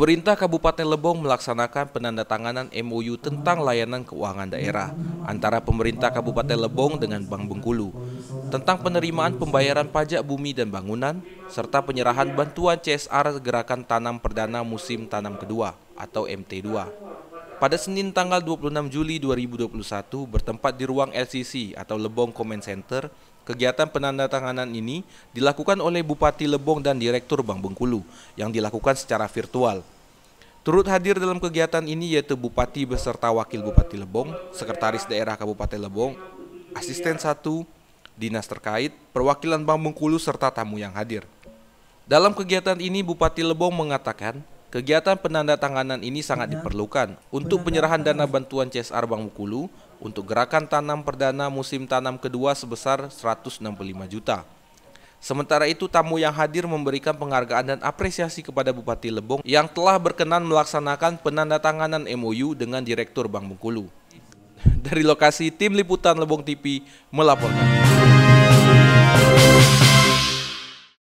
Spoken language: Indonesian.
Pemerintah Kabupaten Lebong melaksanakan penandatanganan MOU tentang layanan keuangan daerah antara pemerintah Kabupaten Lebong dengan Bank Bengkulu tentang penerimaan pembayaran pajak bumi dan bangunan serta penyerahan bantuan CSR Gerakan Tanam Perdana Musim Tanam Kedua atau MT2. Pada Senin tanggal 26 Juli 2021 bertempat di ruang LCC atau Lebong Comment Center, kegiatan penandatanganan ini dilakukan oleh Bupati Lebong dan Direktur Bank Bengkulu yang dilakukan secara virtual. Turut hadir dalam kegiatan ini yaitu Bupati beserta Wakil Bupati Lebong, Sekretaris Daerah Kabupaten Lebong, Asisten 1, Dinas terkait, perwakilan Bank Bengkulu serta tamu yang hadir. Dalam kegiatan ini Bupati Lebong mengatakan, kegiatan penandatanganan ini sangat diperlukan untuk penyerahan dana bantuan CSR Bank Bengkulu untuk Gerakan Tanam Perdana Musim Tanam Kedua sebesar 165 juta. Sementara itu, tamu yang hadir memberikan penghargaan dan apresiasi kepada Bupati Lebong yang telah berkenan melaksanakan penandatanganan MOU dengan Direktur Bank Bengkulu. Dari lokasi, tim liputan Lebong TV melaporkan.